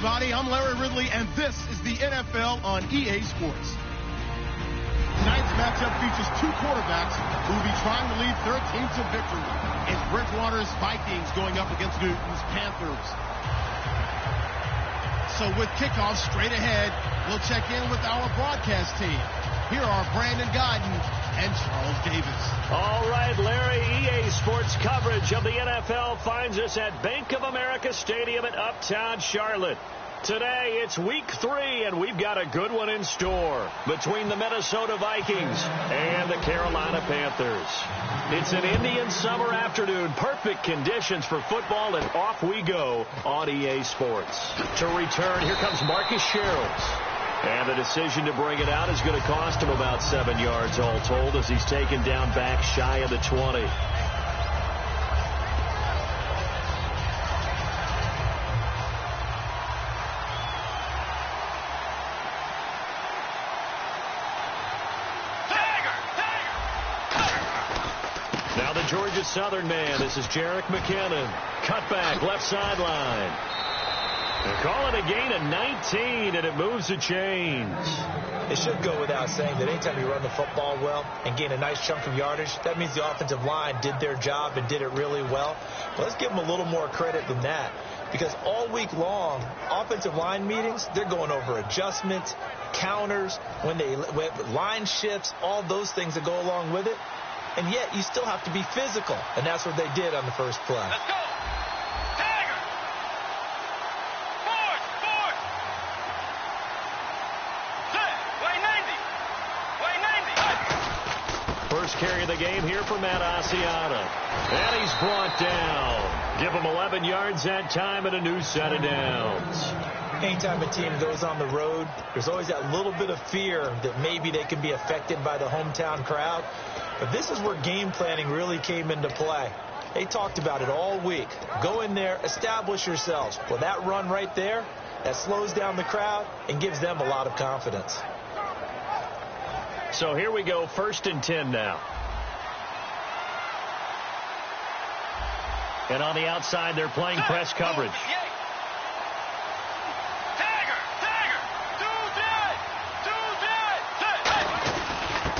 everybody. I'm Larry Ridley, and this is the NFL on EA Sports. Tonight's matchup features two quarterbacks who will be trying to lead their team to victory. It's Bridgewater's Vikings going up against Newton's Panthers. So with kickoff straight ahead, we'll check in with our broadcast team. Here are Brandon Guyton and Charles Davis. All right, Larry, EA Sports coverage of the NFL finds us at Bank of America Stadium in Uptown Charlotte. Today, it's week 3, and we've got a good one in store between the Minnesota Vikings and the Carolina Panthers. It's an Indian summer afternoon, perfect conditions for football, and off we go on EA Sports. To return, here comes Marcus Sherrills. And the decision to bring it out is going to cost him about 7 yards all told as he's taken down back shy of the 20. Now the Georgia Southern man. This is Jerick McKinnon. Cutback, left sideline. They call it a gain of 19, and it moves the chains. It should go without saying that anytime you run the football well and gain a nice chunk of yardage, that means the offensive line did their job and did it really well. But let's give them a little more credit than that, because all week long, offensive line meetings, they're going over adjustments, counters, when line shifts, all those things that go along with it. And yet you still have to be physical, and that's what they did on the first play. Let's go. First carry of the game here for Matt Asiata. And he's brought down. Give him 11 yards that time and a new set of downs. Anytime a team goes on the road, there's always that little bit of fear that maybe they can be affected by the hometown crowd. But this is where game planning really came into play. They talked about it all week. Go in there, establish yourselves. Well, that run right there, that slows down the crowd and gives them a lot of confidence. So here we go, 1st and 10 now. And on the outside, they're playing press coverage.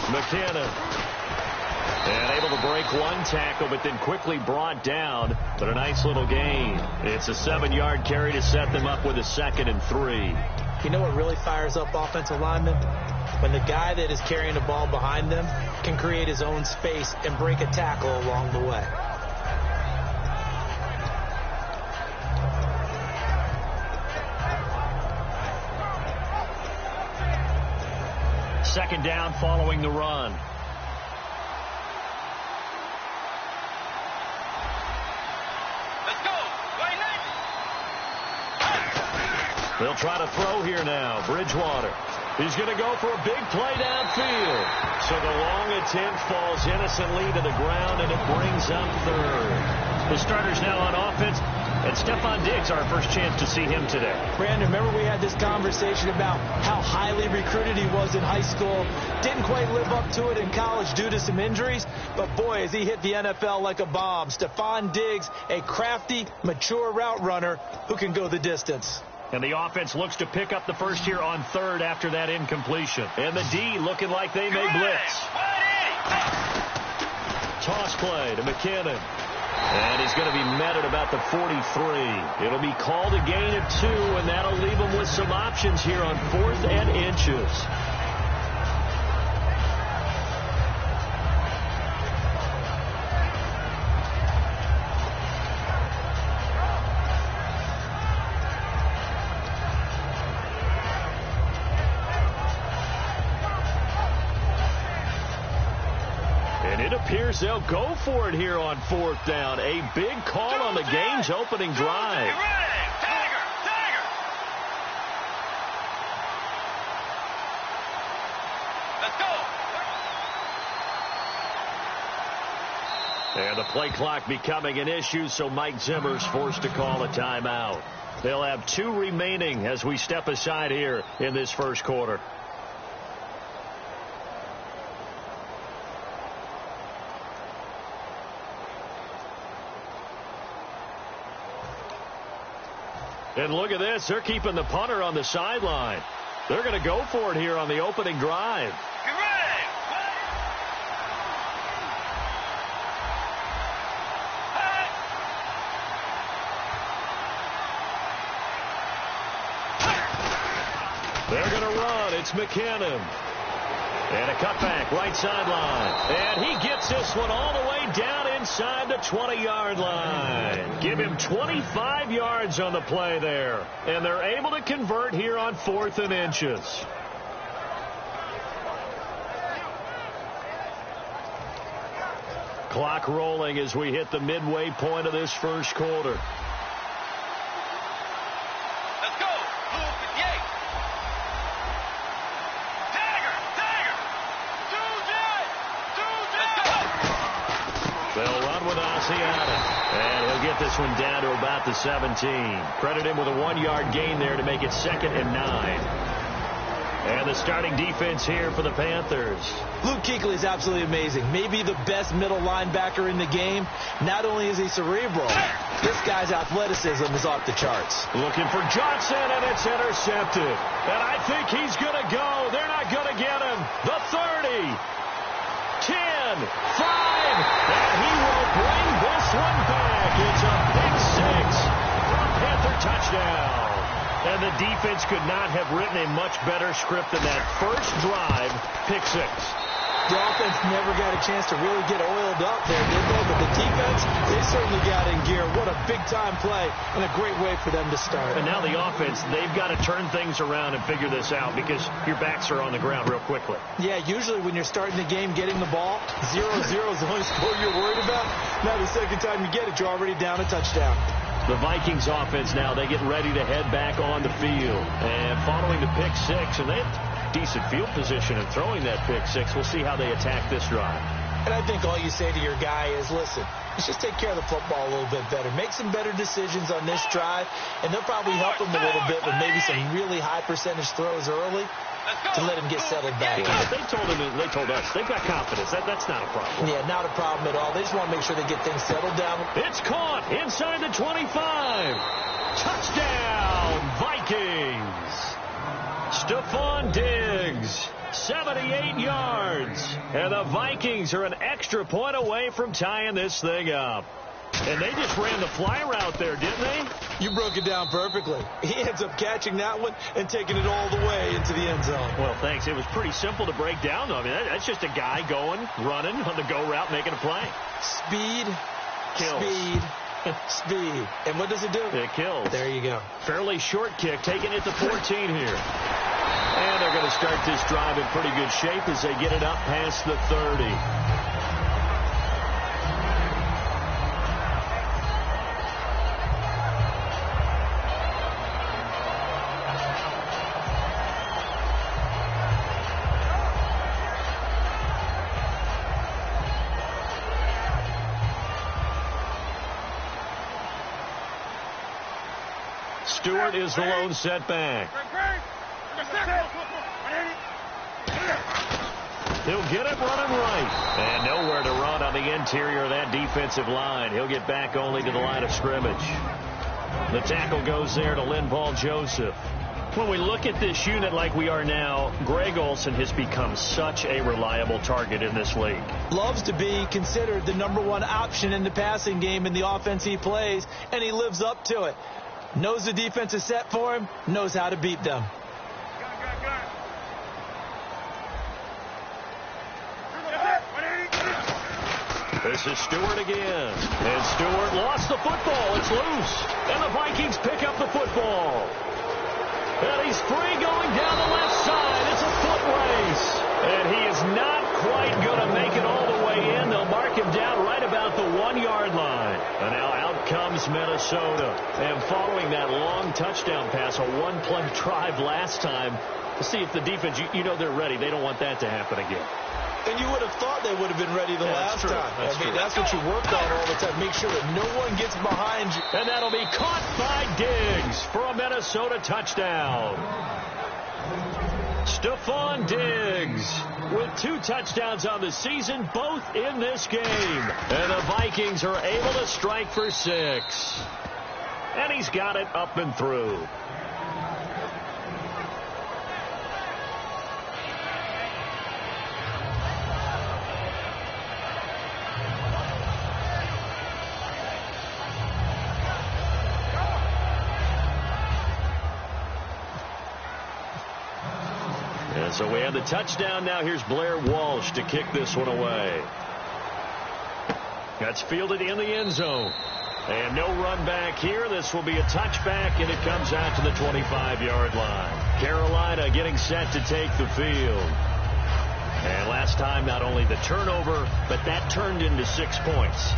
McKinnon. And able to break one tackle, but then quickly brought down. But a nice little gain. It's a 7-yard carry to set them up with a 2nd and 3. You know what really fires up offensive linemen? When the guy that is carrying the ball behind them can create his own space and break a tackle along the way. Second down following the run. Let's go. They'll try to throw here now. Bridgewater. He's going to go for a big play downfield. So the long attempt falls innocently to the ground, and it brings up 3rd. The starters now on offense. And Stephon Diggs, our first chance to see him today. Brandon, remember we had this conversation about how highly recruited he was in high school. Didn't quite live up to it in college due to some injuries. But, boy, as he hit the NFL like a bomb. Stephon Diggs, a crafty, mature route runner who can go the distance. And the offense looks to pick up the first here on 3rd after that incompletion. And the D looking like they may blitz. Toss play to McKinnon. And he's going to be met at about the 43. It'll be called a gain of 2, and that'll leave him with some options here on 4th and inches. It appears they'll go for it here on 4th down. A big call on the game's opening drive. Let's go. And the play clock becoming an issue, so Mike Zimmer's forced to call a timeout. They'll have 2 remaining as we step aside here in this first quarter. And look at this. They're keeping the punter on the sideline. They're going to go for it here on the opening drive. They're going to run. It's McKinnon. And a cutback, right sideline. And he gets this one all the way down inside the 20-yard line. Give him 25 yards on the play there. And they're able to convert here on 4th and inches. Clock rolling as we hit the midway point of this first quarter. And he'll get this one down to about the 17. Credit him with a 1-yard gain there to make it 2nd and 9. And the starting defense here for the Panthers. Luke Kuechly is absolutely amazing. Maybe the best middle linebacker in the game. Not only is he cerebral, this guy's athleticism is off the charts. Looking for Johnson, and it's intercepted. And I think he's going to go. They're not going to get him. The 30. 10, 5, and he will bring this one back. It's a pick 6 for a Panther touchdown. And the defense could not have written a much better script than that first drive, pick 6. The offense never got a chance to really get oiled up there, did they? But the defense, they certainly got in gear. What a big-time play and a great way for them to start. And now the offense, they've got to turn things around and figure this out because your backs are on the ground real quickly. Yeah, usually when you're starting the game, getting the ball, 0-0 is the only score you're worried about. Now the second time you get it, you're already down a touchdown. The Vikings offense now, they get ready to head back on the field. And following the pick 6, and they have decent field position and throwing that pick 6. We'll see how they attack this drive. And I think all you say to your guy is, listen, let's just take care of the football a little bit better. Make some better decisions on this drive, and they'll probably help him a little bit with maybe some really high percentage throws early to let him get settled back. Yeah, they told us they've got confidence. That's not a problem. Yeah, not a problem at all. They just want to make sure they get things settled down. It's caught inside the 25. Touchdown, Vikings. Stephon Diggs, 78 yards. And the Vikings are an extra point away from tying this thing up. And they just ran the fly route there, didn't they? You broke it down perfectly. He ends up catching that one and taking it all the way into the end zone. Well, thanks. It was pretty simple to break down, though. I mean, that's just a guy going, running on the go route, making a play. Speed, kills. Speed, speed. And what does it do? It kills. There you go. Fairly short kick, taking it to 14 here. And they're going to start this drive in pretty good shape as they get it up past the 30. Stewart is the lone setback. He'll get it running right. And nowhere to run on the interior of that defensive line. He'll get back only to the line of scrimmage. The tackle goes there to Linval Joseph. When we look at this unit like we are now, Greg Olsen has become such a reliable target in this league. Loves to be considered the #1 option in the passing game in the offense he plays, and he lives up to it. Knows the defense is set for him, knows how to beat them. This is Stewart again. And Stewart lost the football. It's loose. And the Vikings pick up the football. And he's free going down the left side. It's a foot race. And he is not quite going to make it all the way in. They'll mark him down right about the 1-yard line. And now out comes Minnesota. And following that long touchdown pass, a one-play drive last time, to see if the defense, you know they're ready. They don't want that to happen again. And you would have thought they would have been ready the last time. That's what you worked on all the time. Make sure that no one gets behind you. And that'll be caught by Diggs for a Minnesota touchdown. Stephon Diggs with 2 touchdowns on the season, both in this game. And the Vikings are able to strike for 6. And he's got it up and through. And so we have the touchdown. Now here's Blair Walsh to kick this one away. That's fielded in the end zone. And no run back here. This will be a touchback, and it comes out to the 25-yard line. Carolina getting set to take the field. And last time, not only the turnover, but that turned into 6 points.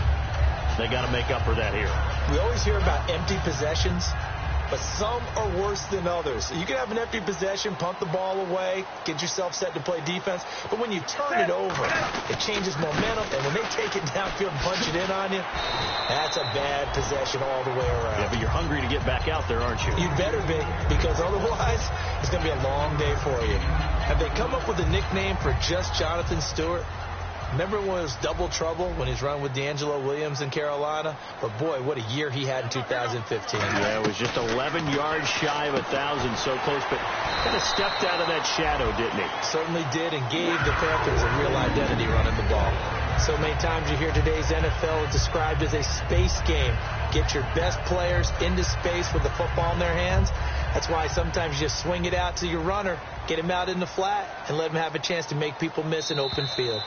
They got to make up for that here. We always hear about empty possessions, but some are worse than others. You can have an empty possession, punt the ball away, get yourself set to play defense. But when you turn it over, it changes momentum. And when they take it downfield and punch it in on you, that's a bad possession all the way around. Yeah, but you're hungry to get back out there, aren't you? You better be, because otherwise it's going to be a long day for you. Have they come up with a nickname for just Jonathan Stewart? Remember when it was double trouble when he's running with D'Angelo Williams in Carolina? But, boy, what a year he had in 2015. Yeah, it was just 11 yards shy of 1,000, so close, but kind of stepped out of that shadow, didn't he? Certainly did, and gave the Panthers a real identity running the ball. So many times you hear today's NFL described as a space game. Get your best players into space with the football in their hands. That's why sometimes you just swing it out to your runner, get him out in the flat, and let him have a chance to make people miss an open field.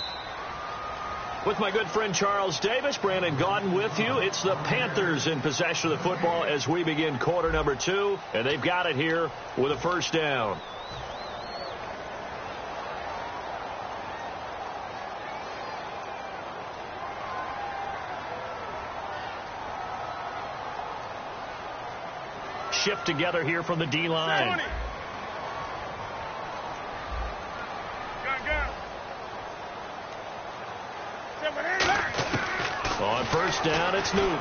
With my good friend Charles Davis, Brandon Gaudin with you. It's the Panthers in possession of the football as we begin quarter number 2, and they've got it here with a first down. Shift together here from the D-line. On first down, it's Newton.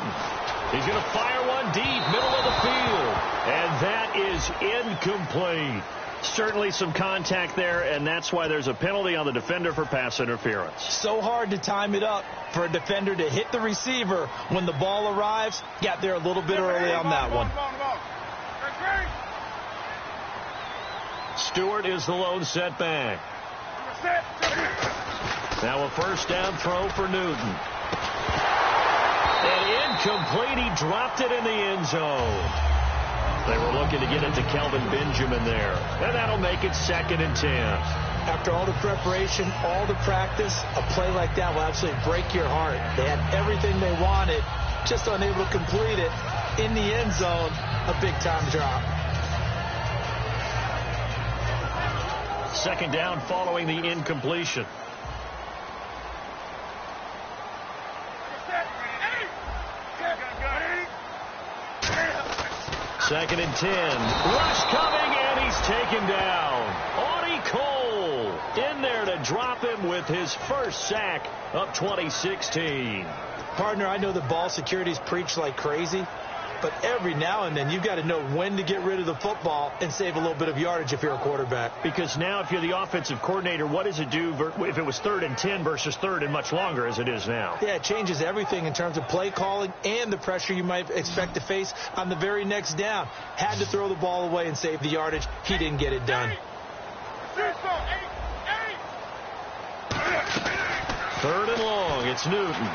He's going to fire one deep, middle of the field. And that is incomplete. Certainly some contact there, and that's why there's a penalty on the defender for pass interference. So hard to time it up for a defender to hit the receiver when the ball arrives. Got there a little bit early on that one. Stewart is the lone setback. Now a first down throw for Newton. And incomplete. He dropped it in the end zone. They were looking to get it to Kelvin Benjamin there. And that'll make it 2nd and 10. After all the preparation, all the practice, a play like that will absolutely break your heart. They had everything they wanted, just unable to complete it. In the end zone, a big-time drop. 2nd down following the incompletion. Second and 10. Rush coming, and he's taken down. Audie Cole in there to drop him with his first sack of 2016. Partner, I know the ball security's preached like crazy, but every now and then you've got to know when to get rid of the football and save a little bit of yardage if you're a quarterback. Because now if you're the offensive coordinator, what does it do if it was 3rd and 10 versus 3rd and much longer as it is now? Yeah, it changes everything in terms of play calling and the pressure you might expect to face on the very next down. Had to throw the ball away and save the yardage. He didn't get it done. 3rd and long. It's Newton.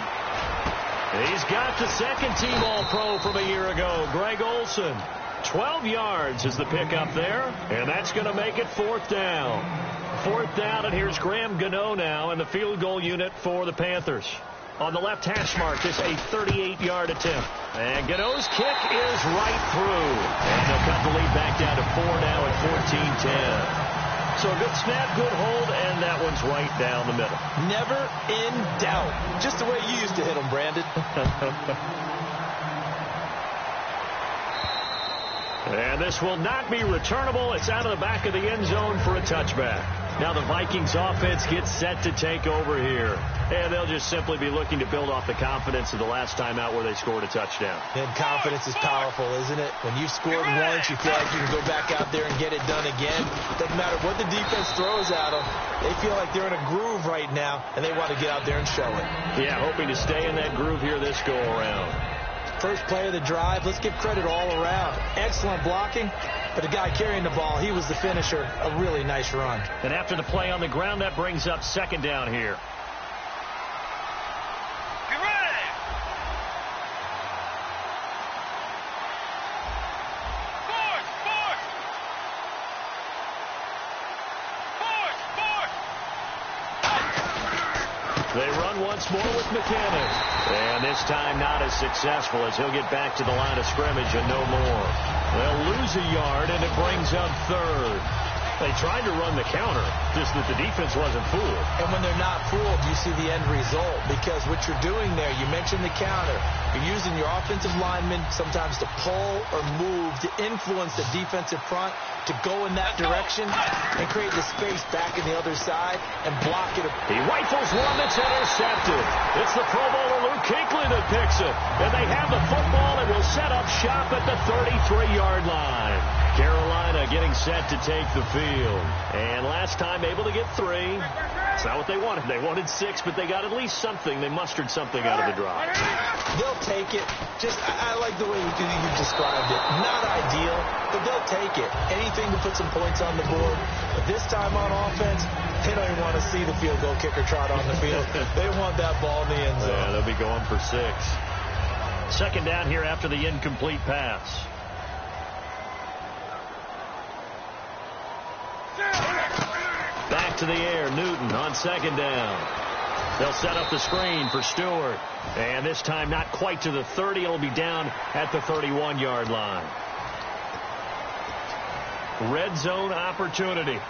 He's got the second-team All-Pro from a year ago, Greg Olsen. 12 yards is the pickup there, and that's going to make it 4th down. 4th down, and here's Graham Gano now in the field goal unit for the Panthers. On the left hash mark, this a 38-yard attempt. And Gano's kick is right through. And they'll cut the lead back down to 4 now at 14-10. So a good snap, good hold, and that one's right down the middle. Never in doubt. Just the way you used to hit them, Brandon. And this will not be returnable. It's out of the back of the end zone for a touchback. Now the Vikings offense gets set to take over here. And they'll just simply be looking to build off the confidence of the last time out where they scored a touchdown. And confidence is powerful, isn't it? When you've scored once, you feel like you can go back out there and get it done again. Doesn't matter what the defense throws at them. They feel like they're in a groove right now, and they want to get out there and show it. Yeah, hoping to stay in that groove here this go-around. first play of the drive. Let's give credit all around. Excellent blocking, but the guy carrying the ball, he was the finisher. A really nice run. And after the play on the ground, that brings up second down here. They run once more with McKinnon. And this time not as successful as he'll get back to the line of scrimmage and no more. They'll lose a yard, and it brings up third. They tried to run the counter, just that the defense wasn't fooled. And when they're not fooled, you see the end result. Because what you're doing there, you mentioned the counter. You're using your offensive linemen sometimes to pull or move to influence the defensive front to go in that direction and create the space back in the other side and block it. He rifles one that's intercepted. It's the Pro Bowler Luke Kuechly that picks it. And they have the football and will set up shop at the 33-yard line. Carolina getting set to take the field. And last time able to get 3. It's not what they wanted. They wanted 6, but they got at least something. They mustered something out of the drive. They'll take it. I like the way you described it. Not ideal, but they'll take it. Anything to put some points on the board. But this time on offense, they don't even want to see the field goal kicker trot on the field. They want that ball in the end zone. Yeah, they'll be going for 6. Second down here after the incomplete pass. Back to the air, Newton on second down. They'll set up the screen for Stewart. And this time not quite to the 30. It'll be down at the 31-yard line. Red zone opportunity.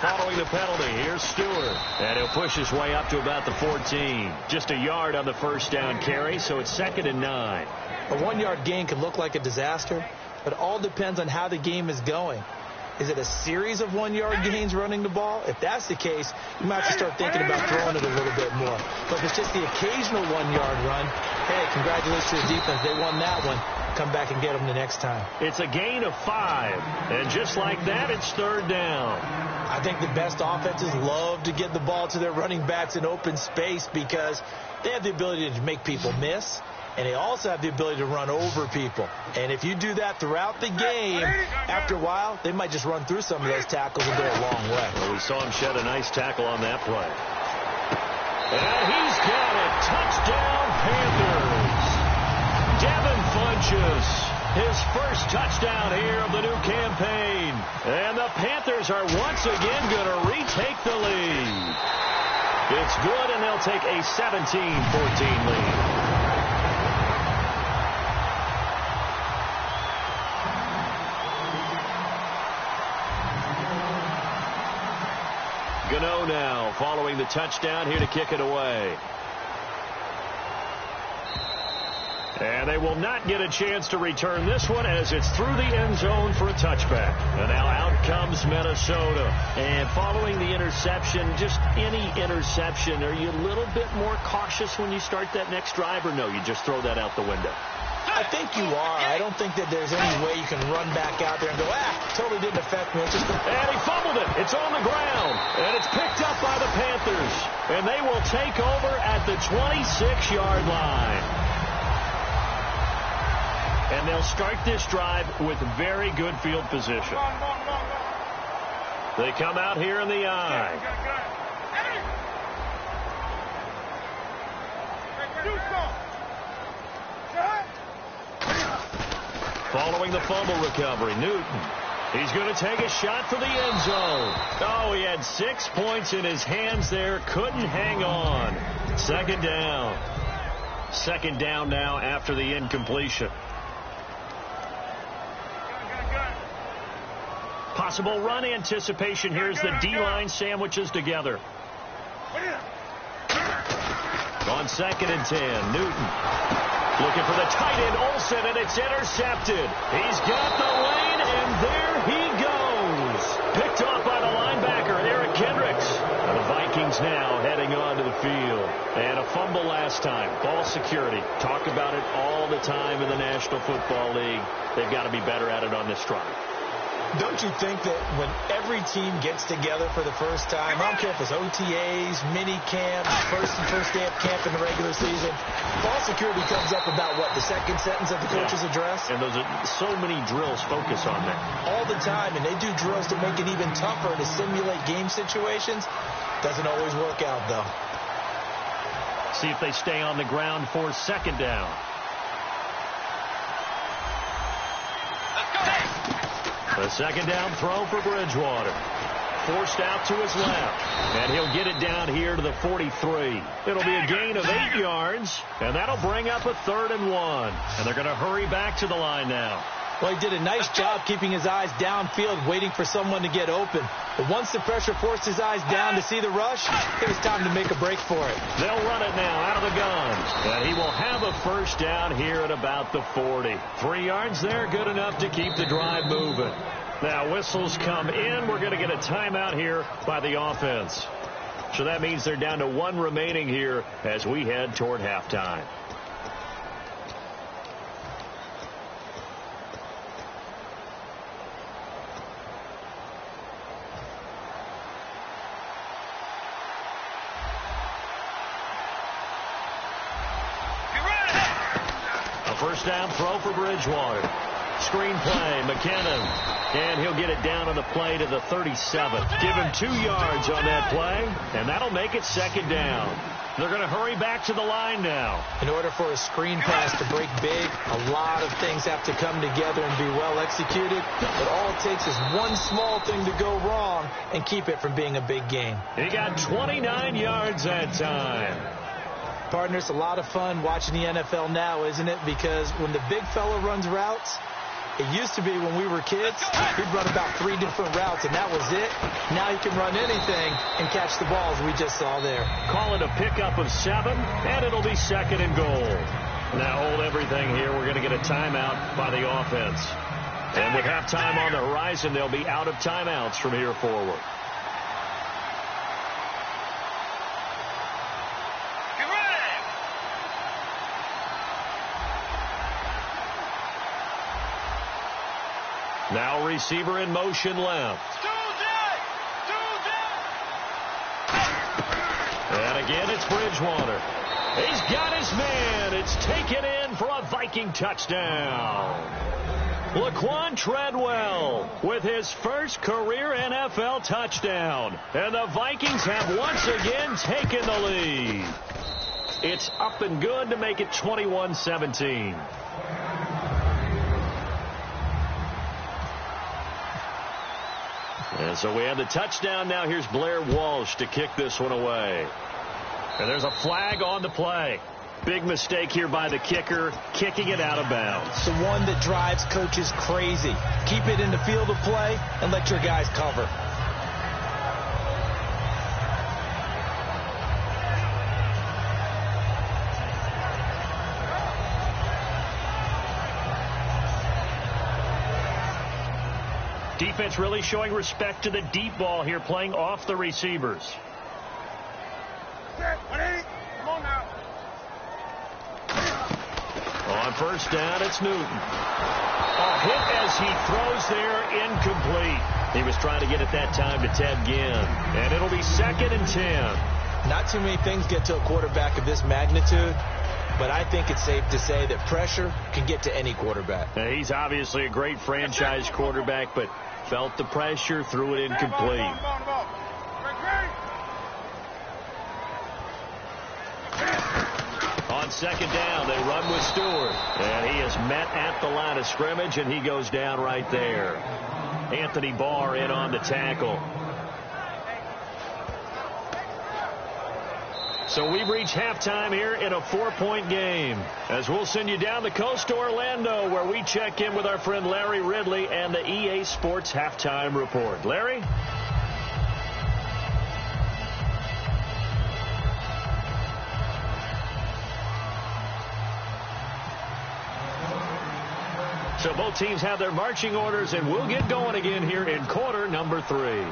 Following the penalty, here's Stewart. And he'll push his way up to about the 14. Just a yard on the first down carry, so it's 2nd and 9. A 1-yard gain can look like a disaster, but it all depends on how the game is going. Is it a series of 1-yard gains running the ball? If that's the case, you might have to start thinking about throwing it a little bit more. But if it's just the occasional 1-yard run, hey, congratulations to the defense. They won that one. Come back and get them the next time. It's a gain of 5. And just like that, it's 3rd down. I think the best offenses love to get the ball to their running backs in open space because they have the ability to make people miss. And they also have the ability to run over people. And if you do that throughout the game, after a while, they might just run through some of those tackles and go a long way. Well, we saw him shed a nice tackle on that play. And he's got it. Touchdown, Panthers. Devin Funchess, his first touchdown here of the new campaign. And the Panthers are once again going to retake the lead. It's good, and they'll take a 17-14 lead. Gano now following the touchdown here to kick it away. And they will not get a chance to return this one as it's through the end zone for a touchback. And now out comes Minnesota. And following the interception, just any interception, are you a little bit more cautious when you start that next drive, or no, you just throw that out the window? I think you are. I don't think that there's any way you can run back out there and go, totally didn't affect me. It's just and he fumbled it. It's on the ground. And it's picked up by the Panthers. And they will take over at the 26-yard line. And they'll start this drive with very good field position. They come out here in the eye. Following the fumble recovery, Newton. He's going to take a shot for the end zone. Oh, he had 6 points in his hands there. Couldn't hang on. 2nd down. 2nd down now after the incompletion. Possible run anticipation. Here's the D-line sandwiches together. On 2nd and 10, Newton. Looking for the tight end, Olsen, and it's intercepted. He's got the lane, and there he goes. Picked off by the linebacker, Eric Kendricks. And the Vikings now heading onto the field. And a fumble last time. Ball security. Talk about it all the time in the National Football League. They've got to be better at it on this drive. Don't you think that when every team gets together for the first time, I don't care if it's OTAs, mini camps, first day of camp in the regular season, ball security comes up about what, the second sentence of the coach's address? And those are so many drills focus on that. All the time, and they do drills to make it even tougher to simulate game situations. Doesn't always work out, though. See if they stay on the ground for second down. The second down throw for Bridgewater. Forced out to his left. And he'll get it down here to the 43. It'll be a gain of 8 yards. And that'll bring up a 3rd and 1. And they're going to hurry back to the line now. Well, he did a nice job keeping his eyes downfield, waiting for someone to get open. But once the pressure forced his eyes down to see the rush, it was time to make a break for it. They'll run it now out of the gun. And he will have a first down here at about the 40. 3 yards there, good enough to keep the drive moving. Now whistles come in. We're going to get a timeout here by the offense. So that means they're down to 1 remaining here as we head toward halftime. First down throw for Bridgewater. Screen play, McKinnon. And he'll get it down on the play to the 37. Give him 2 yards on that play, and that'll make it second down. They're going to hurry back to the line now. In order for a screen pass to break big, a lot of things have to come together and be well executed. But all it takes is one small thing to go wrong and keep it from being a big gain. He got 29 yards that time. Partner, it's a lot of fun watching the NFL now, isn't it? Because when the big fella runs routes, it used to be when we were kids, he'd run about 3 different routes, and that was it. Now he can run anything and catch the balls we just saw there. Call it a pickup of 7, and it'll be 2nd and goal. Now hold everything here. We're going to get a timeout by the offense. And with halftime on the horizon, they'll be out of timeouts from here forward. Now receiver in motion left. And again, it's Bridgewater. He's got his man. It's taken in for a Viking touchdown. Laquan Treadwell with his first career NFL touchdown. And the Vikings have once again taken the lead. It's up and good to make it 21-17. And so we have the touchdown. Now here's Blair Walsh to kick this one away. And there's a flag on the play. Big mistake here by the kicker, kicking it out of bounds. The one that drives coaches crazy. Keep it in the field of play and let your guys cover. Defense really showing respect to the deep ball here, playing off the receivers. On first down, it's Newton. A hit as he throws there, incomplete. He was trying to get it that time to Ted Ginn. And it'll be 2nd and 10. Not too many things get to a quarterback of this magnitude, but I think it's safe to say that pressure can get to any quarterback. Now, he's obviously a great franchise quarterback, but felt the pressure, threw it incomplete. On second down, they run with Stewart. And he is met at the line of scrimmage, and he goes down right there. Anthony Barr in on the tackle. So we've reached halftime here in a 4-point game. As we'll send you down the coast to Orlando, where we check in with our friend Larry Ridley and the EA Sports Halftime Report. Larry? So both teams have their marching orders, and we'll get going again here in quarter number 3.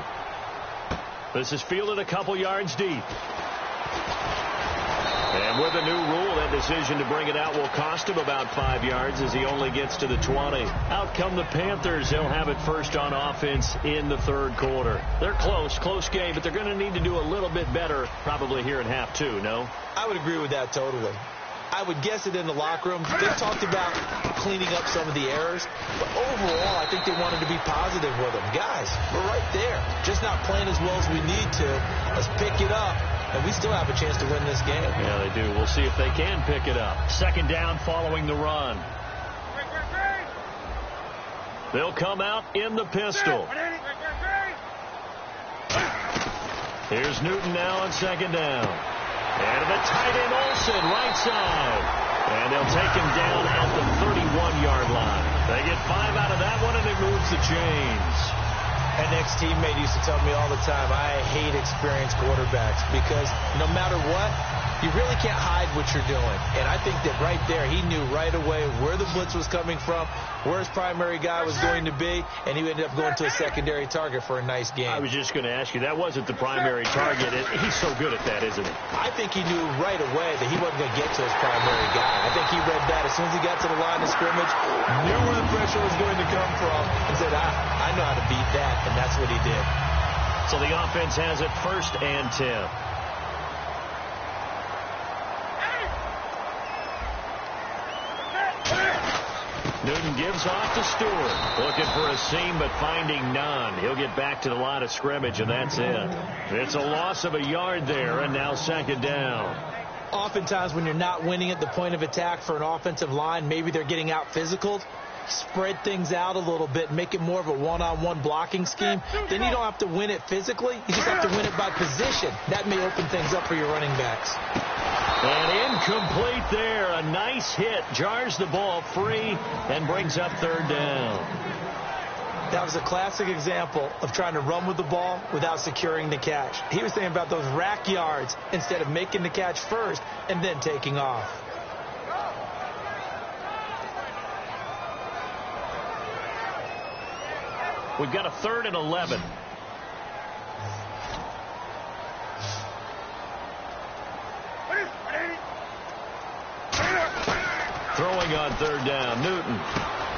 This is fielded a couple yards deep. And with a new rule, that decision to bring it out will cost him about 5 yards as he only gets to the 20. Out come the Panthers. They'll have it first on offense in the third quarter. They're close game, but they're going to need to do a little bit better probably here in half two, no? I would agree with that totally. I would guess it in the locker room. They talked about cleaning up some of the errors, but overall, I think they wanted to be positive with them. Guys, we're right there. Just not playing as well as we need to. Let's pick it up, and we still have a chance to win this game. Yeah, they do. We'll see if they can pick it up. Second down following the run. They'll come out in the pistol. Here's Newton now on second down. And the tight end Olsen, right side. And they'll take him down at the 31-yard line. They get 5 out of that one, and it moves the chains. An ex-teammate used to tell me all the time, I hate experienced quarterbacks because no matter what, you really can't hide what you're doing. And I think that right there, he knew right away where the blitz was coming from, where his primary guy was going to be, and he ended up going to a secondary target for a nice game. I was just going to ask you, that wasn't the primary target. He's so good at that, isn't he? I think he knew right away that he wasn't going to get to his primary guy. I think he read that as soon as he got to the line of scrimmage, knew where the pressure was going to come from, and said, I know how to beat that, and that's what he did. So the offense has it 1st and 10. Newton gives off to Stewart. Looking for a seam, but finding none. He'll get back to the line of scrimmage, and that's it. It's a loss of a yard there, and now second down. Oftentimes when you're not winning at the point of attack for an offensive line, maybe they're getting out physical. Spread things out a little bit, make it more of a one-on-one blocking scheme. Then you don't have to win it physically. You just have to win it by position. That may open things up for your running backs. And incomplete there. A nice hit. Jars the ball free and brings up third down. That was a classic example of trying to run with the ball without securing the catch. He was thinking about those rack yards instead of making the catch first and then taking off. We've got a 3rd and 11. Throwing on third down, Newton.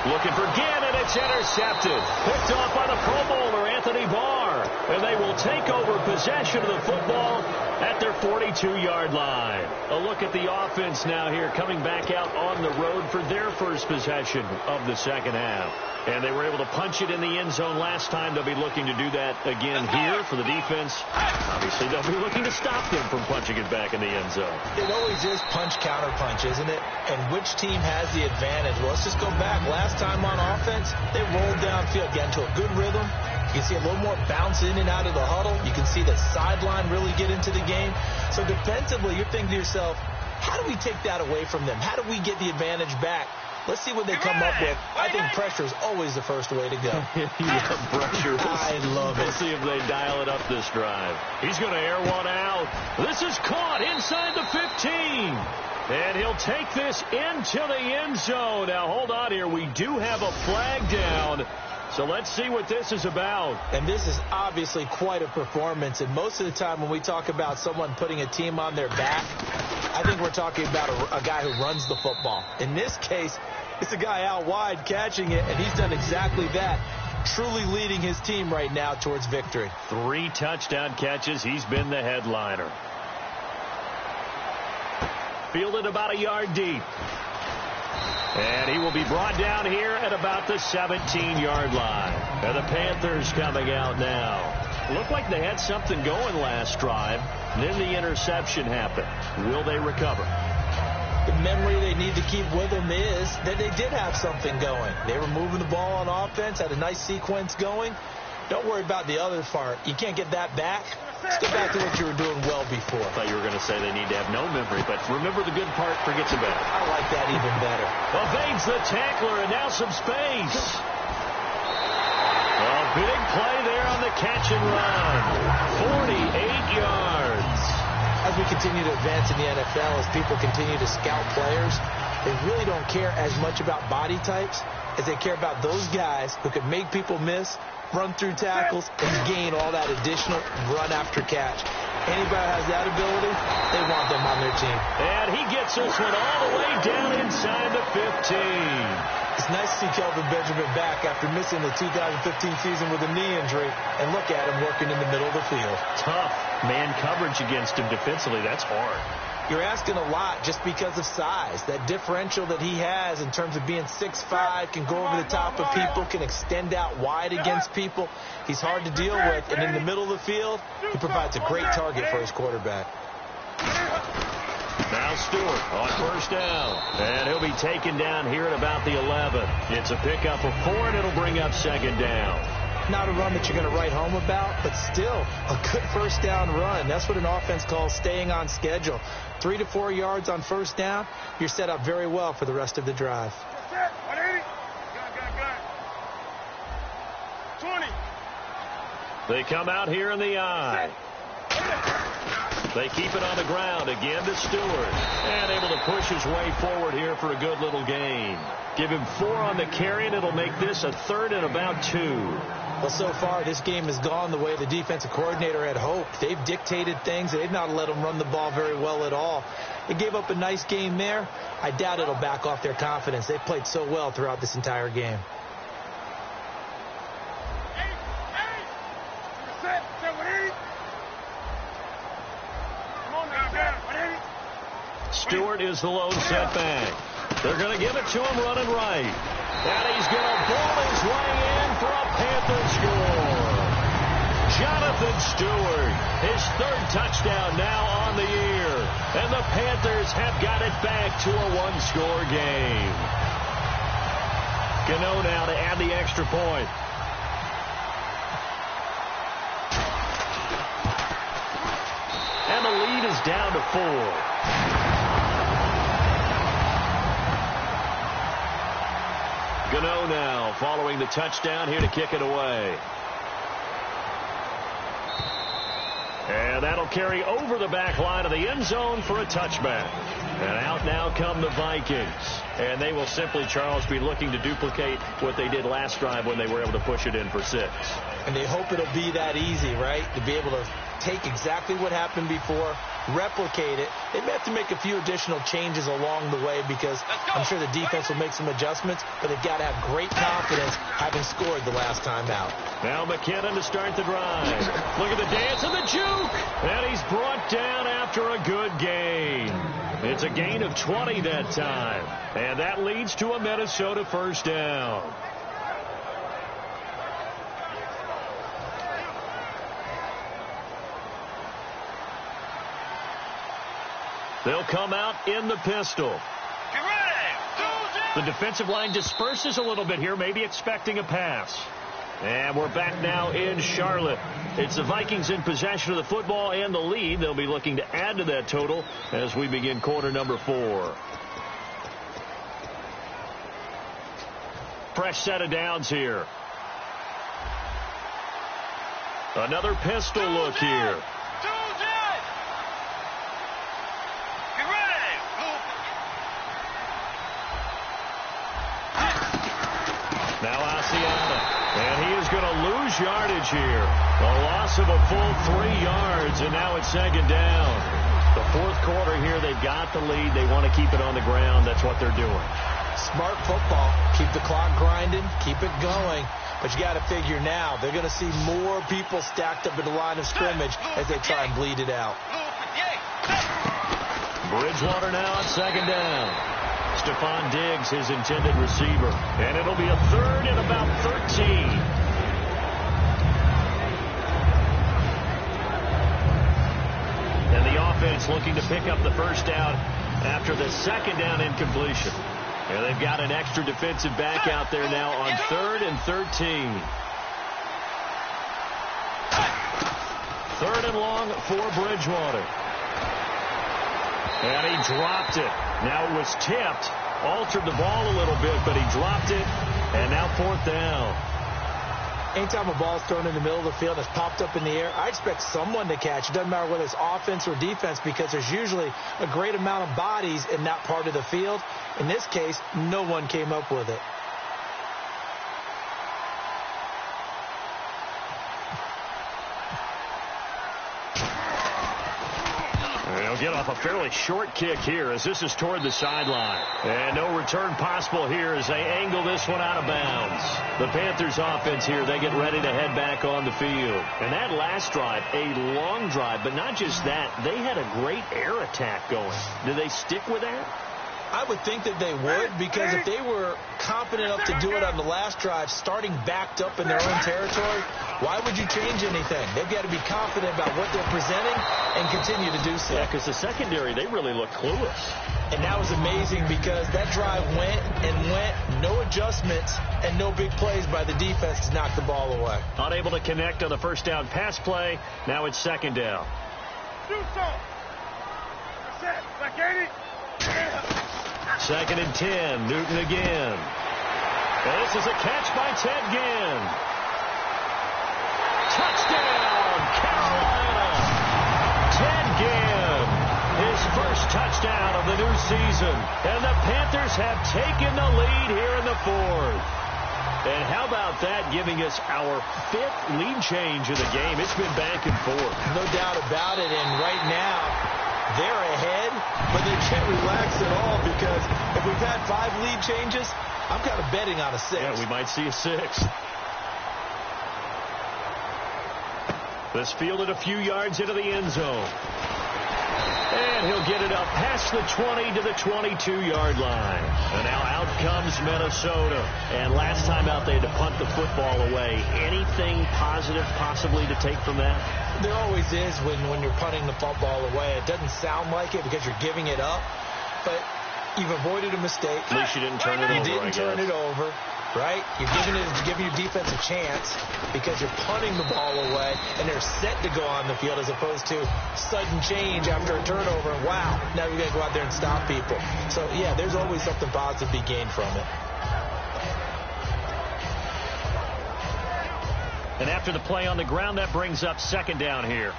Looking for Gannon, it's intercepted. Picked off by the Pro Bowler, Anthony Barr. And they will take over possession of the football at their 42-yard line. A look at the offense now here, coming back out on the road for their first possession of the second half. And they were able to punch it in the end zone last time. They'll be looking to do that again here for the defense. Obviously, they'll be looking to stop them from punching it back in the end zone. It always is punch-counter-punch, isn't it? And which team has the advantage? Well, let's just go back. Last time on offense, they rolled downfield, got into a good rhythm. You can see a little more bounce in and out of the huddle. You can see the sideline really get into the game. So defensively, you're thinking to yourself, how do we take that away from them? How do we get the advantage back? Let's see what they come up with. I think pressure is always the first way to go. You love pressure. I love it. We'll see if they dial it up this drive. He's going to air one out. This is caught inside the 15. And he'll take this into the end zone. Now, hold on here. We do have a flag down. So let's see what this is about. And this is obviously quite a performance. And most of the time when we talk about someone putting a team on their back, I think we're talking about a guy who runs the football. In this case, it's a guy out wide catching it, and he's done exactly that, truly leading his team right now towards victory. 3 touchdown catches. He's been the headliner. Fielded about a yard deep. And he will be brought down here at about the 17-yard line. And the Panthers coming out now. Looked like they had something going last drive. Then the interception happened. Will they recover? The memory they need to keep with them is that they did have something going. They were moving the ball on offense, had a nice sequence going. Don't worry about the other part. You can't get that back. Let's go back to what you were doing well before. I thought you were going to say they need to have no memory, but remember the good part, forget the bad. I like that even better. Evades the tackler, and now some space. A big play there on the catch and run. 48 yards. As we continue to advance in the NFL, as people continue to scout players, they really don't care as much about body types as they care about those guys who can make people miss run through tackles, and gain all that additional run after catch. Anybody has that ability, they want them on their team. And he gets this one all the way down inside the 15. It's nice to see Kelvin Benjamin back after missing the 2015 season with a knee injury, and look at him working in the middle of the field. Tough man coverage against him defensively. That's hard. You're asking a lot just because of size. That differential that he has in terms of being 6'5", can go over the top of people, can extend out wide against people. He's hard to deal with, and in the middle of the field, he provides a great target for his quarterback. Now Stewart on first down, and he'll be taken down here at about the 11. It's a pickup of 4, and it'll bring up second down. Not a run that you're going to write home about, but still a good first down run. That's what an offense calls staying on schedule. 3 to 4 yards on first down, you're set up very well for the rest of the drive. 20. They come out here in the I. They keep it on the ground again to Stewart, and able to push his way forward here for a good little gain. Give him 4 on the carry, and it'll make this a 3rd and about 2. Well, so far, this game has gone the way the defensive coordinator had hoped. They've dictated things. They've not let them run the ball very well at all. They gave up a nice game there. I doubt it'll back off their confidence. They've played so well throughout this entire game. Stewart is the lone setback. They're going to give it to him running right. And he's going to ball his way in for a Panther score. Jonathan Stewart, his 3rd touchdown now on the year. And the Panthers have got it back to a 1-score game. Gano now to add the extra point. And the lead is down to 4. Gano now following the touchdown here to kick it away. And that'll carry over the back line of the end zone for a touchback. And out now come the Vikings. And they will simply, Charles, be looking to duplicate what they did last drive when they were able to push it in for 6. And they hope it'll be that easy, right? To be able to take exactly what happened before, replicate it. They may have to make a few additional changes along the way because I'm sure the defense will make some adjustments, but they've got to have great confidence having scored the last time out. Now McKinnon to start the drive. Look at the dance and the juke. And he's brought down after a good gain. It's a gain of 20 that time. And that leads to a Minnesota first down. They'll come out in the pistol. Get ready. The defensive line disperses a little bit here, maybe expecting a pass. And we're back now in Charlotte. It's the Vikings in possession of the football and the lead. They'll be looking to add to that total as we begin quarter number 4. Fresh set of downs here. Another pistol look here. Now Asiata, and he is going to lose yardage here. A loss of a full 3 yards, and now it's second down. The 4th quarter here, they've got the lead. They want to keep it on the ground. That's what they're doing. Smart football. Keep the clock grinding. Keep it going. But you got to figure now, they're going to see more people stacked up in the line of scrimmage as they try and bleed it out. Bridgewater now on second down. Stephon Diggs, his intended receiver. And it'll be a 3rd and about 13. And the offense looking to pick up the first down after the second down incompletion. And they've got an extra defensive back out there now on 3rd and 13. 3rd and long for Bridgewater. And he dropped it. Now it was tipped, altered the ball a little bit, but he dropped it, and now 4th down. Anytime a ball's thrown in the middle of the field that's popped up in the air, I expect someone to catch. It doesn't matter whether it's offense or defense because there's usually a great amount of bodies in that part of the field. In this case, no one came up with it. get off a fairly short kick here as this is toward the sideline. And no return possible here as they angle this one out of bounds. The Panthers offense here, they get ready to head back on the field. And that last drive, a long drive, but not just that, they had a great air attack going. Do they stick with that? I would think that they would, because if they were confident enough to do it on the last drive, starting backed up in their own territory, why would you change anything? They've got to be confident about what they're presenting and continue to do so. Yeah, because the secondary, they really look clueless. And that was amazing because that drive went and went, no adjustments, and no big plays by the defense to knock the ball away. Unable to connect on the first down pass play. Now it's second down. Second and 10. Newton again. This is a catch by Ted Ginn. Touchdown, Carolina. Ted Ginn. His first touchdown of the new season. And the Panthers have taken the lead here in the fourth. And how about that, giving us our fifth lead change of the game? It's been back and forth. No doubt about it. And right now, they're ahead, but they can't relax at all because if we've had 5 lead changes, I'm kind of betting on a 6. Yeah, we might see a 6. This fielded a few yards into the end zone. And he'll get it up past the 20 to the 22-yard line. And now out comes Minnesota. And last time out, they had to punt the football away. Anything positive possibly to take from that? There always is when you're punting the football away. It doesn't sound like it because you're giving it up, but you've avoided a mistake. At least you didn't turn it over. You didn't turn it over, right? You're giving your defense a chance because you're punting the ball away, and they're set to go on the field as opposed to sudden change after a turnover. And wow, now you're going to go out there and stop people. So, yeah, there's always something positive to be gained from it. And after the play on the ground, that brings up second down here.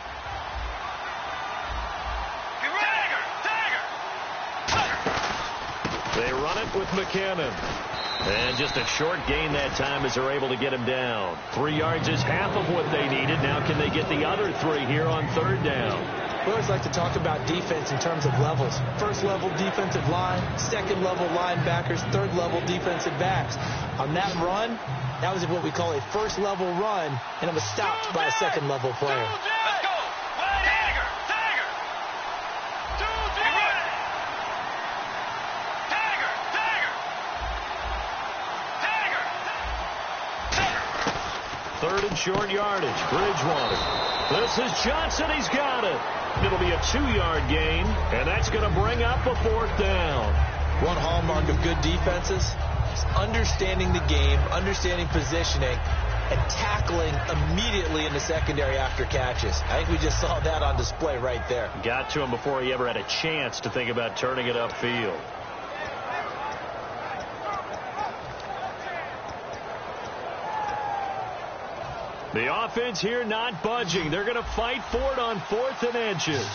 They run it with McKinnon. And just a short gain that time as they're able to get him down. 3 yards is half of what they needed. Now can they get the other 3 here on third down? We always like to talk about defense in terms of levels. First level defensive line, second level linebackers, third level defensive backs. On that run, that was what we call a first level run, and it was stopped by a second level player. Let's go. Tiger. Third and short yardage. Bridgewater. This is Johnson. He's got it. It'll be a 2-yard gain, and that's going to bring up a fourth down. One hallmark of good defenses is understanding the game, understanding positioning, and tackling immediately in the secondary after catches. I think we just saw that on display right there. Got to him before he ever had a chance to think about turning it upfield. The offense here not budging. They're going to fight for it on 4th and inches.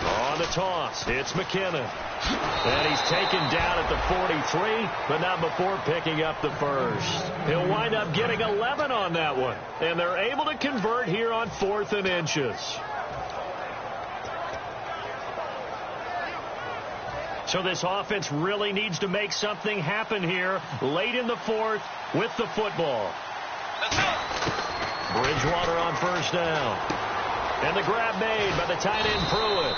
On the toss, it's McKinnon. And he's taken down at the 43, but not before picking up the first. He'll wind up getting 11 on that one. And they're able to convert here on 4th and inches. So this offense really needs to make something happen here late in the fourth with the football. Bridgewater on first down. And the grab made by the tight end Pruitt.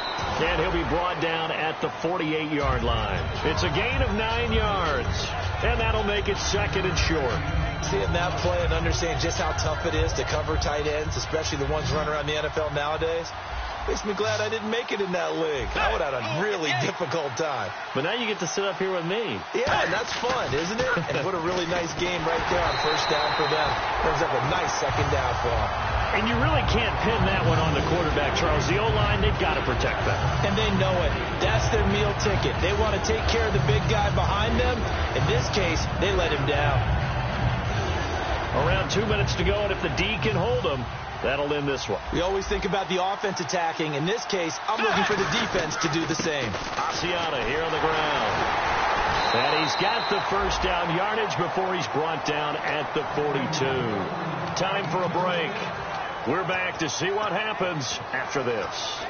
And he'll be brought down at the 48-yard line. It's a gain of 9 yards. And that'll make it second and short. Seeing that play and understanding just how tough it is to cover tight ends, especially the ones running around the NFL nowadays, makes me glad I didn't make it in that league. I would have had a really difficult time. But now you get to sit up here with me. Yeah, and that's fun, isn't it? And what a really nice game right there on first down for them. Brings up a nice second down for them. And you really can't pin that one on the quarterback, Charles. The O-line, they've got to protect that. And they know it. That's their meal ticket. They want to take care of the big guy behind them. In this case, they let him down. Around 2 minutes to go, and if the D can hold him, that'll end this one. We always think about the offense attacking. In this case, I'm looking for the defense to do the same. Asiata here on the ground. And he's got the first down yardage before he's brought down at the 42. Time for a break. We're back to see what happens after this.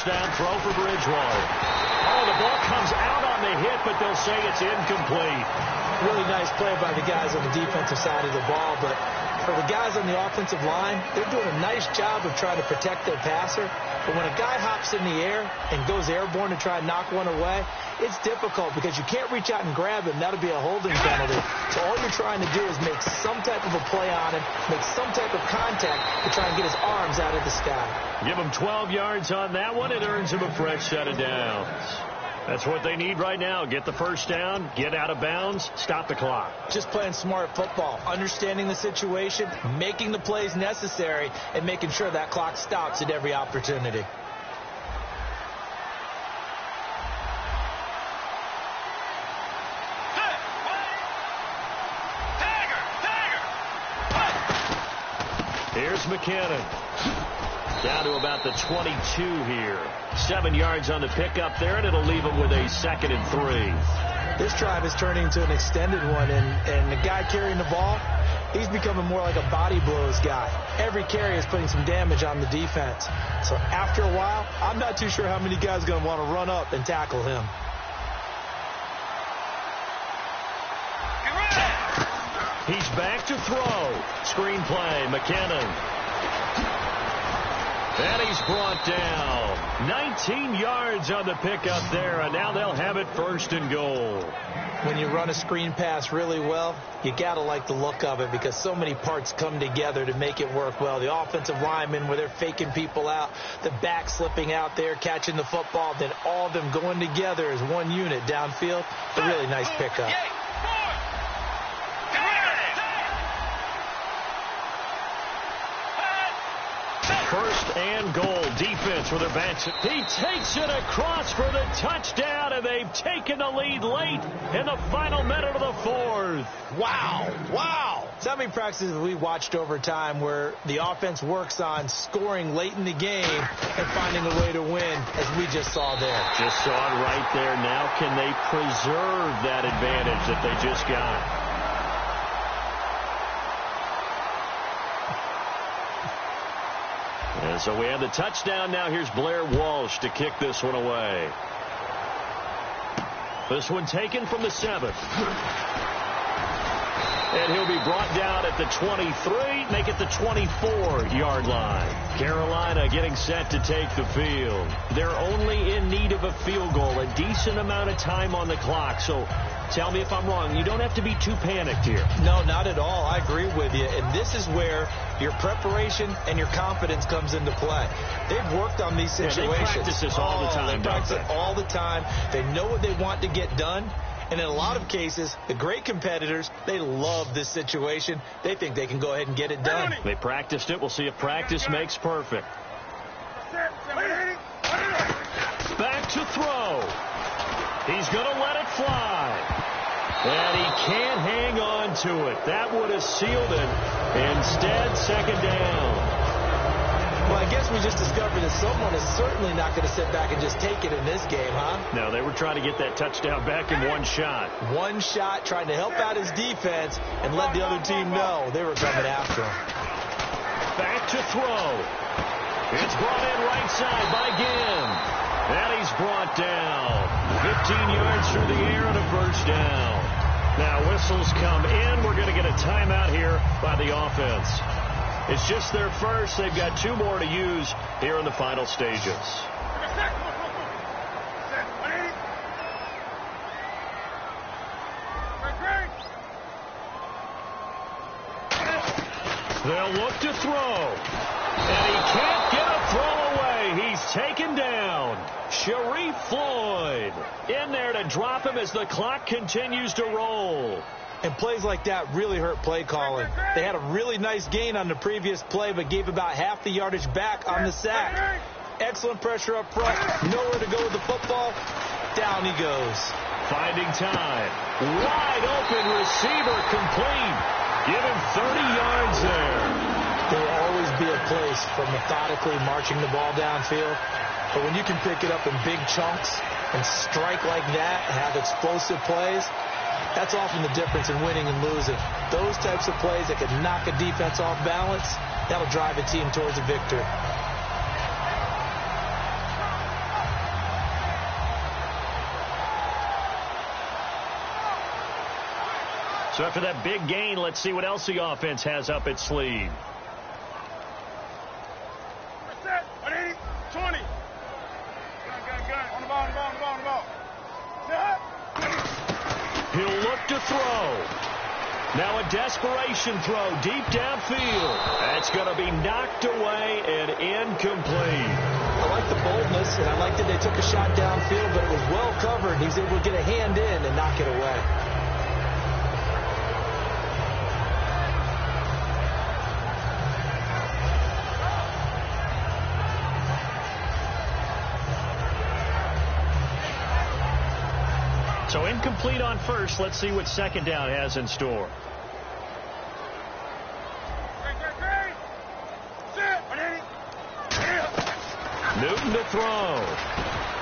Down throw for Bridgewater. Oh, the ball comes out on the hit, but they'll say it's incomplete. Really nice play by the guys on the defensive side of the ball, but for the guys on the offensive line, they're doing a nice job of trying to protect their passer. But when a guy hops in the air and goes airborne to try and knock one away, it's difficult because you can't reach out and grab him. That'll be a holding penalty. So all you're trying to do is make some type of a play on him, make some type of contact to try and get his arms out of the sky. Give him 12 yards on that one. It earns him a fresh set of downs. That's what they need right now. Get the first down, get out of bounds, stop the clock. Just playing smart football, understanding the situation, making the plays necessary, and making sure that clock stops at every opportunity. Here's McKinnon. Down to about the 22 here. 7 yards on the pickup there, and it'll leave him with a 2nd and 3. This drive is turning into an extended one, and the guy carrying the ball, he's becoming more like a body blows guy. Every carry is putting some damage on the defense. So after a while, I'm not too sure how many guys are going to want to run up and tackle him. He's back to throw. Screen play, McKinnon. And he's brought down. 19 yards on the pickup there, and now they'll have it 1st and goal. When you run a screen pass really well, you got to like the look of it because so many parts come together to make it work well. The offensive linemen, where they're faking people out, the back slipping out there, catching the football, then all of them going together as one unit downfield. A really nice pickup. First and goal. Defense with their backs. He takes it across for the touchdown, and they've taken the lead late in the final minute of the 4th. Wow. Wow. So many practices we watched over time where the offense works on scoring late in the game and finding a way to win, as we just saw there. Just saw it right there. Now can they preserve that advantage that they just got? And so we have the touchdown. Now here's Blair Walsh to kick this one away. This one taken from the 7th. And he'll be brought down at the 23, make it the 24-yard line. Carolina getting set to take the field. They're only in need of a field goal, a decent amount of time on the clock. So tell me if I'm wrong. You don't have to be too panicked here. No, not at all. I agree with you. And this is where your preparation and your confidence comes into play. They've worked on these situations. They practice this all the time. They practice it all the time. They know what they want to get done. And in a lot of cases, the great competitors, they love this situation. They think they can go ahead and get it done. They practiced it. We'll see if practice makes perfect. Back to throw. He's going to let it fly. And he can't hang on to it. That would have sealed it. Instead, 2nd down. Well, I guess we just discovered that someone is certainly not going to sit back and just take it in this game, huh? No, they were trying to get that touchdown back in one shot. One shot, trying to help out his defense and let the other team know they were coming after him. Back to throw. It's brought in right side by Ginn. And he's brought down. 15 yards through the air and a 1st down. Now whistles come in. We're going to get a timeout here by the offense. It's just their first. They've got 2 more to use here in the final stages. They'll look to throw. And he can't get a throw away. He's taken down. Sharif Floyd in there to drop him as the clock continues to roll. And plays like that really hurt play calling. They had a really nice gain on the previous play, but gave about half the yardage back on the sack. Excellent pressure up front. Nowhere to go with the football. Down he goes. Finding time. Wide open receiver complete. Give him 30 yards there. There will always be a place for methodically marching the ball downfield. But when you can pick it up in big chunks and strike like that, have explosive plays, that's often the difference in winning and losing. Those types of plays that can knock a defense off balance, that'll drive a team towards a victory. So after that big gain, let's see what else the offense has up its sleeve. 20. On the ball. He'll look to throw. Now a desperation throw deep downfield. That's going to be knocked away and incomplete. I like the boldness, and I like that they took a shot downfield, but it was well covered. He's able to get a hand in and knock it away. So incomplete on first. Let's see what second down has in store. Newton to throw.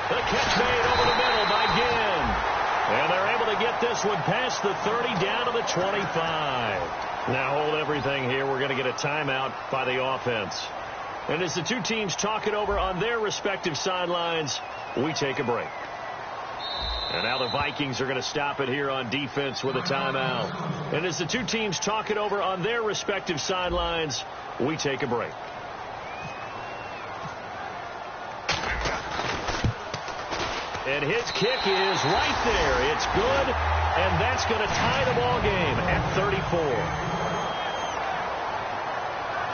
The catch made over the middle by Ginn. And they're able to get this one past the 30 down to the 25. Now hold everything here. We're going to get a timeout by the offense. And as the two teams talk it over on their respective sidelines, we take a break. And now the Vikings are going to stop it here on defense with a timeout. And as the two teams talk it over on their respective sidelines, we take a break. And his kick is right there. It's good, and that's going to tie the ball game at 34.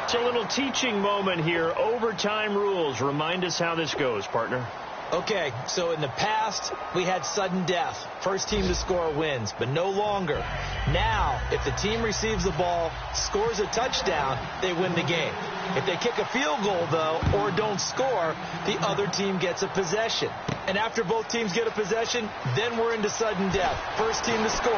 It's a little teaching moment here. Overtime rules. Remind us how this goes, partner. Okay, so in the past, we had sudden death. First team to score wins, but no longer. Now, if the team receives the ball, scores a touchdown, they win the game. If they kick a field goal, though, or don't score, the other team gets a possession. And after both teams get a possession, then we're into sudden death. First team to score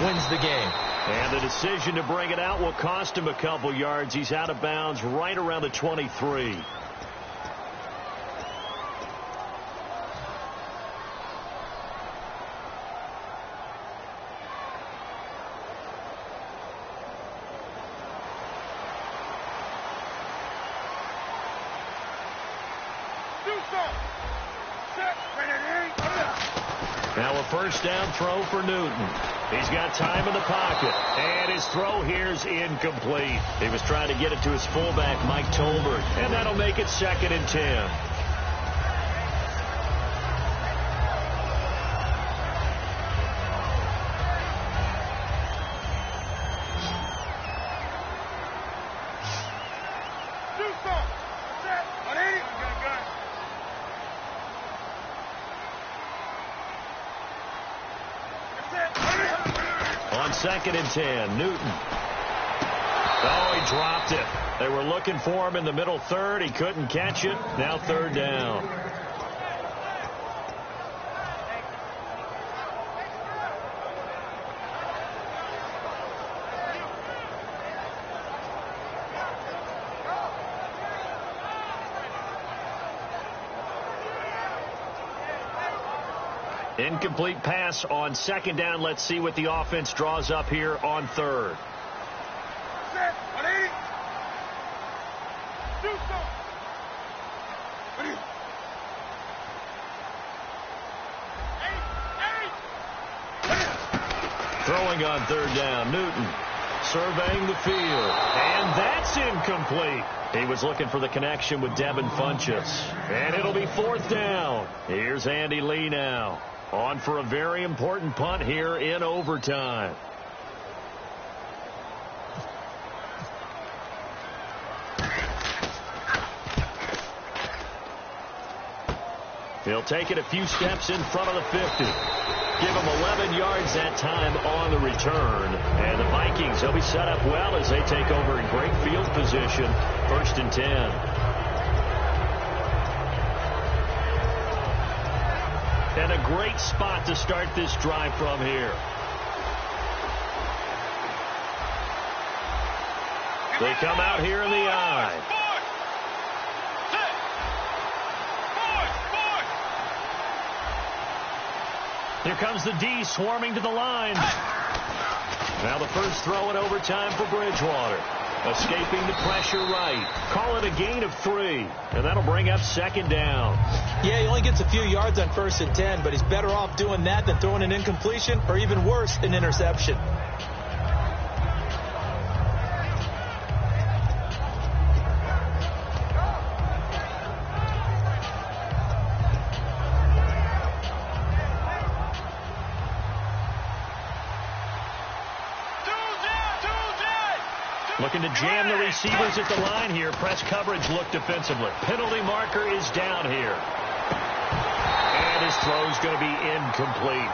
wins the game. And the decision to bring it out will cost him a couple yards. He's out of bounds right around the 23. Now a first down throw for Newton. He's got time in the pocket. And his throw here's incomplete. He was trying to get it to his fullback, Mike Tolbert. And that'll make it 2nd and 10. On 2nd and 10, Newton. Oh, he dropped it. They were looking for him in the middle third. He couldn't catch it. Now 3rd down. Incomplete pass on 2nd down. Let's see what the offense draws up here on 3rd. Throwing on 3rd down, Newton surveying the field, and that's incomplete. He was looking for the connection with Devin Funchess, and it'll be 4th down. Here's Andy Lee now. On for a very important punt here in overtime. He'll take it a few steps in front of the 50. Give him 11 yards that time on the return. And the Vikings, they'll be set up well as they take over in great field position. 1st and 10. And a great spot to start this drive from here. They come out here in the eye. Here comes the D swarming to the line. Now the first throw in overtime for Bridgewater. Escaping the pressure right. Call it a gain of 3. And that'll bring up 2nd down. Yeah, he only gets a few yards on 1st and 10, but he's better off doing that than throwing an incompletion or even worse, an interception. Looking to jam the receivers at the line here. Press coverage look defensively. Penalty marker is down here. And his throw's going to be incomplete.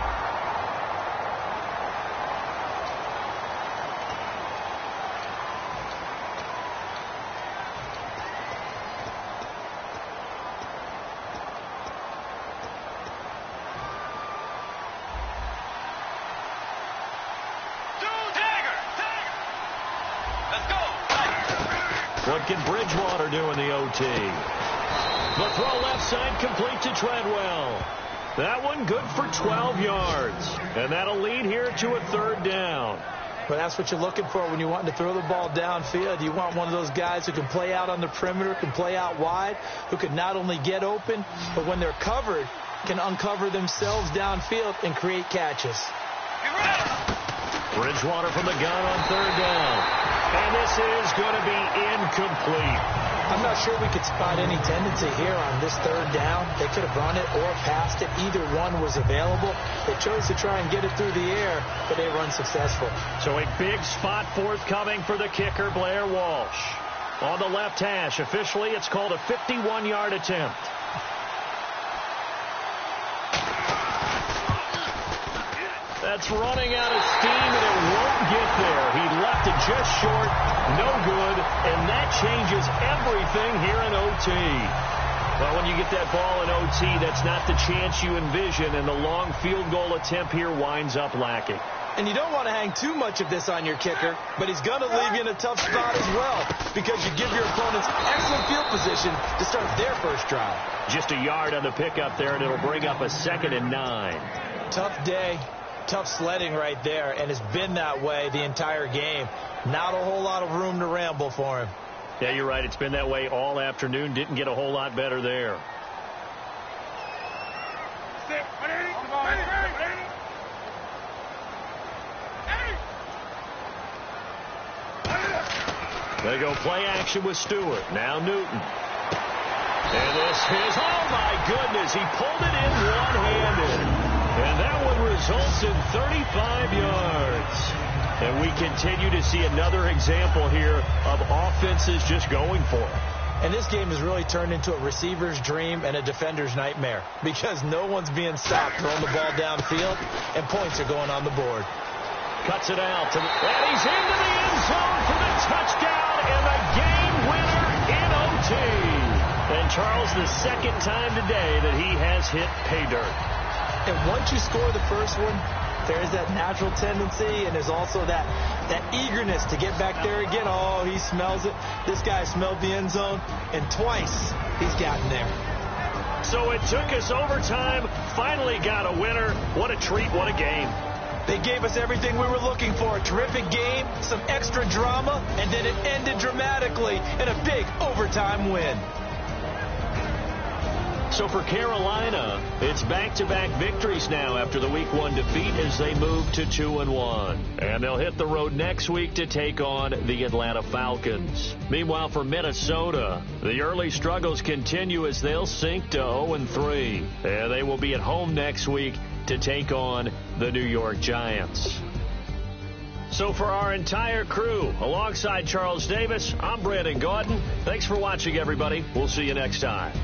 What can Bridgewater do in the OT? The throw left side complete to Treadwell. That one good for 12 yards. And that'll lead here to a 3rd down. Well, that's what you're looking for when you're wanting to throw the ball downfield. You want one of those guys who can play out on the perimeter, can play out wide, who can not only get open, but when they're covered, can uncover themselves downfield and create catches. Bridgewater from the gun on 3rd down. And this is going to be incomplete. I'm not sure we could spot any tendency here on this 3rd down. They could have run it or passed it. Either one was available. They chose to try and get it through the air, but they were unsuccessful. So a big spot forthcoming for the kicker, Blair Walsh. On the left hash, officially it's called a 51-yard attempt. That's running out of steam, and it won't get there. He left it just short, no good, and that changes everything here in OT. Well, when you get that ball in OT, that's not the chance you envision, and the long field goal attempt here winds up lacking. And you don't want to hang too much of this on your kicker, but he's going to leave you in a tough spot as well, because you give your opponents excellent field position to start their first drive. Just a yard on the pickup there, and it'll bring up a 2nd and 9. Tough day. Tough sledding right there, and it's been that way the entire game. Not a whole lot of room to ramble for him. Yeah, you're right. It's been that way all afternoon. Didn't get a whole lot better there. They go play action with Stewart. Now Newton. And this is, oh my goodness, he pulled it in one-handed. And that one results in 35 yards. And we continue to see another example here of offenses just going for it. And this game has really turned into a receiver's dream and a defender's nightmare, because no one's being stopped throwing the ball downfield, and points are going on the board. Cuts it out. And he's into the end zone for the touchdown and the game winner in OT. And Charles, the 2nd time today that he has hit pay dirt. And once you score the first one, there is that natural tendency, and there's also that eagerness to get back there again. Oh, he smells it. This guy smelled the end zone, and twice he's gotten there. So it took us overtime, finally got a winner. What a treat, what a game. They gave us everything we were looking for. A terrific game, some extra drama, and then it ended dramatically in a big overtime win. So for Carolina, it's back-to-back victories now after the Week 1 defeat as they move to 2-1. And they'll hit the road next week to take on the Atlanta Falcons. Meanwhile, for Minnesota, the early struggles continue as they'll sink to 0-3. And they will be at home next week to take on the New York Giants. So for our entire crew, alongside Charles Davis, I'm Brandon Gaudin. Thanks for watching, everybody. We'll see you next time.